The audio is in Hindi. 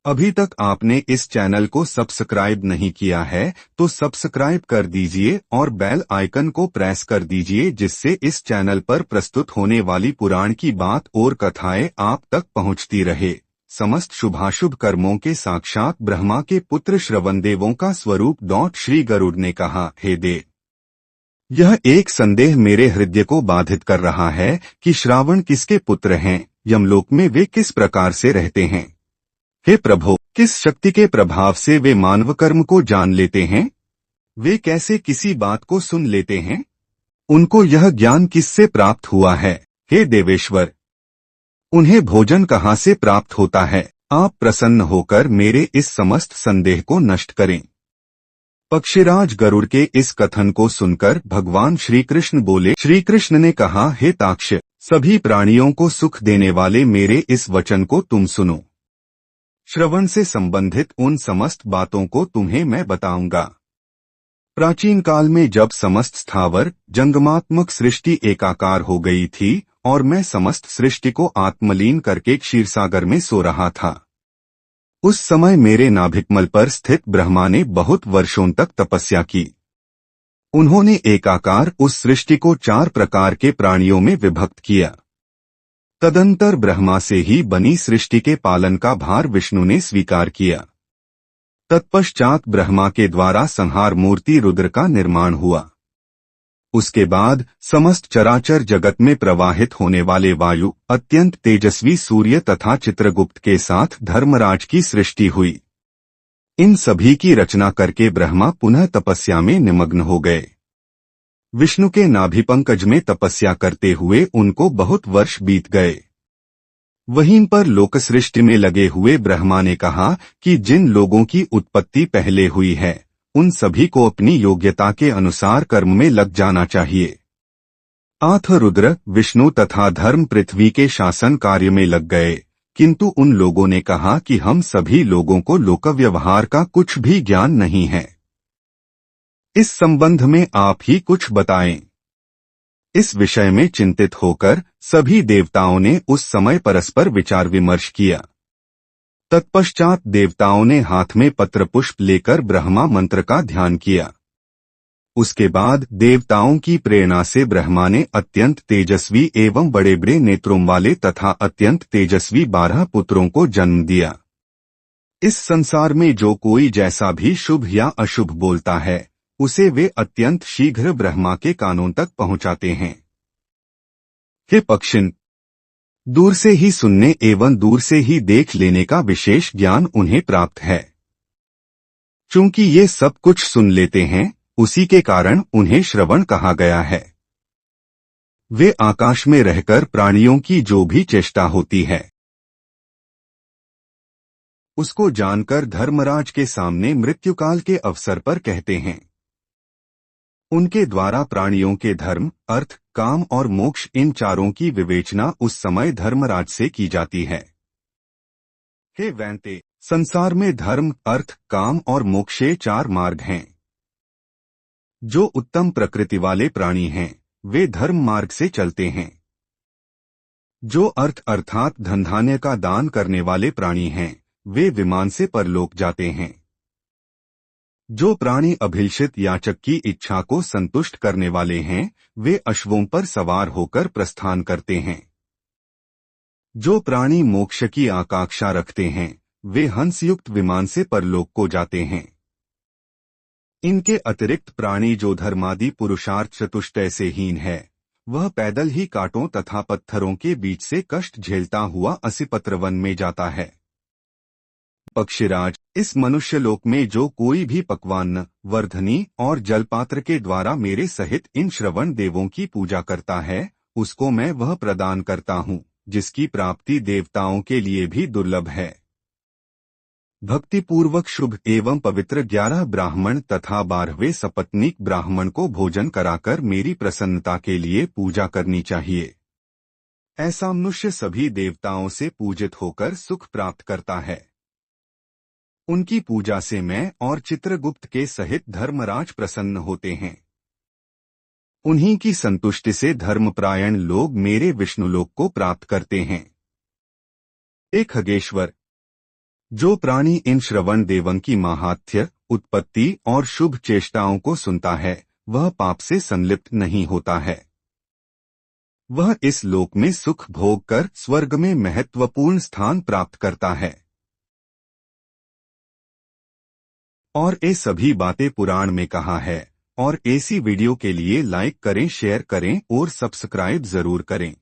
अभी तक आपने इस चैनल को सब्सक्राइब नहीं किया है तो सब्सक्राइब कर दीजिए और बेल आइकन को प्रेस कर दीजिए, जिससे इस चैनल पर प्रस्तुत होने वाली पुराण की बात और कथाएं आप तक पहुंचती रहे। समस्त शुभाशुभ कर्मों के साक्षात ब्रह्मा के पुत्र श्रवणदेवों का स्वरूप श्री गरुड़ ने कहा, हे देव, यह एक संदेह मेरे हृदय को बाधित कर रहा है कि श्रावण किसके पुत्र हैं, यमलोक में वे किस प्रकार से रहते हैं। हे प्रभु, किस शक्ति के प्रभाव से वे मानव कर्म को जान लेते हैं? वे कैसे किसी बात को सुन लेते हैं? उनको यह ज्ञान किससे प्राप्त हुआ है? हे देवेश्वर, उन्हें भोजन कहाँ से प्राप्त होता है? आप प्रसन्न होकर मेरे इस समस्त संदेह को नष्ट करें। पक्षीराज गरुड़ के इस कथन को सुनकर भगवान श्री कृष्ण बोले। श्री कृष्ण ने कहा, हे ताक्ष, सभी प्राणियों को सुख देने वाले मेरे इस वचन को तुम सुनो। श्रवण से संबंधित उन समस्त बातों को तुम्हें मैं बताऊंगा। प्राचीन काल में जब समस्त स्थावर जंगमात्मक सृष्टि एकाकार हो गई थी और मैं समस्त सृष्टि को आत्मलीन करके क्षीरसागर में सो रहा था, उस समय मेरे नाभिकमल पर स्थित ब्रह्मा ने बहुत वर्षों तक तपस्या की। उन्होंने एकाकार उस सृष्टि को 4 प्रकार के प्राणियों में विभक्त किया। तदंतर ब्रह्मा से ही बनी सृष्टि के पालन का भार विष्णु ने स्वीकार किया। तत्पश्चात ब्रह्मा के द्वारा संहार मूर्ति रुद्र का निर्माण हुआ। उसके बाद समस्त चराचर जगत में प्रवाहित होने वाले वायु, अत्यंत तेजस्वी सूर्य तथा चित्रगुप्त के साथ धर्मराज की सृष्टि हुई। इन सभी की रचना करके ब्रह्मा पुनः तपस्या में निमग्न हो गए। विष्णु के नाभिपंकज में तपस्या करते हुए उनको बहुत वर्ष बीत गए। वहीं पर लोक सृष्टि में लगे हुए ब्रह्मा ने कहा कि जिन लोगों की उत्पत्ति पहले हुई है, उन सभी को अपनी योग्यता के अनुसार कर्म में लग जाना चाहिए। आथ रुद्र, विष्णु तथा धर्म पृथ्वी के शासन कार्य में लग गए, किंतु उन लोगों ने कहा कि हम सभी लोगों को लोक व्यवहार का कुछ भी ज्ञान नहीं है। इस संबंध में आप ही कुछ बताएं। इस विषय में चिंतित होकर सभी देवताओं ने उस समय परस्पर विचार विमर्श किया। तत्पश्चात देवताओं ने हाथ में पत्र पुष्प लेकर ब्रह्मा मंत्र का ध्यान किया। उसके बाद देवताओं की प्रेरणा से ब्रह्मा ने अत्यंत तेजस्वी एवं बड़े बड़े नेत्रों वाले तथा अत्यंत तेजस्वी 12 पुत्रों को जन्म दिया। इस संसार में जो कोई जैसा भी शुभ या अशुभ बोलता है, उसे वे अत्यंत शीघ्र ब्रह्मा के कानों तक पहुंचाते हैं। हे पक्षिन, दूर से ही सुनने एवं दूर से ही देख लेने का विशेष ज्ञान उन्हें प्राप्त है। चूंकि ये सब कुछ सुन लेते हैं, उसी के कारण उन्हें श्रवण कहा गया है। वे आकाश में रहकर प्राणियों की जो भी चेष्टा होती है, उसको जानकर धर्मराज के सामने मृत्युकाल के अवसर पर कहते हैं। उनके द्वारा प्राणियों के धर्म, अर्थ, काम और मोक्ष, इन चारों की विवेचना उस समय धर्मराज से की जाती है। हे वैंते, संसार में धर्म, अर्थ, काम और मोक्ष ये 4 मार्ग हैं। जो उत्तम प्रकृति वाले प्राणी हैं, वे धर्म मार्ग से चलते हैं। जो अर्थ अर्थात धन धान्य का दान करने वाले प्राणी हैं, वे विमान से परलोक जाते हैं। जो प्राणी अभिलषित याचक की इच्छा को संतुष्ट करने वाले हैं, वे अश्वों पर सवार होकर प्रस्थान करते हैं। जो प्राणी मोक्ष की आकांक्षा रखते हैं, वे हंसयुक्त विमान से परलोक को जाते हैं। इनके अतिरिक्त प्राणी जो धर्मादि पुरुषार्थ चतुष्टय से हीन है, वह पैदल ही कांटों तथा पत्थरों के बीच से कष्ट झेलता हुआ असिपत्र वन में जाता है। पक्षीराज, इस मनुष्यलोक में जो कोई भी पकवान, वर्धनी और जलपात्र के द्वारा मेरे सहित इन श्रवण देवों की पूजा करता है, उसको मैं वह प्रदान करता हूँ, जिसकी प्राप्ति देवताओं के लिए भी दुर्लभ है। भक्तिपूर्वक शुभ एवं पवित्र 11 ब्राह्मण तथा 12वें सपत्नीक ब्राह्मण को भोजन कराकर मेरी प्रसन्नता के लिए पूजा करनी चाहिए। ऐसा मनुष्य सभी देवताओं से पूजित होकर सुख प्राप्त करता है। उनकी पूजा से मैं और चित्रगुप्त के सहित धर्मराज प्रसन्न होते हैं। उन्हीं की संतुष्टि से धर्मपरायण लोग मेरे विष्णुलोक को प्राप्त करते हैं। हे खगेश्वर, जो प्राणी इन श्रवण देवं की माहात्म्य, उत्पत्ति और शुभ चेष्टाओं को सुनता है, वह पाप से संलिप्त नहीं होता है। वह इस लोक में सुख भोग कर स्वर्ग में महत्वपूर्ण स्थान प्राप्त करता है। और ये सभी बातें पुराण में कहा है। और ऐसी वीडियो के लिए लाइक करें, शेयर करें और सब्सक्राइब जरूर करें।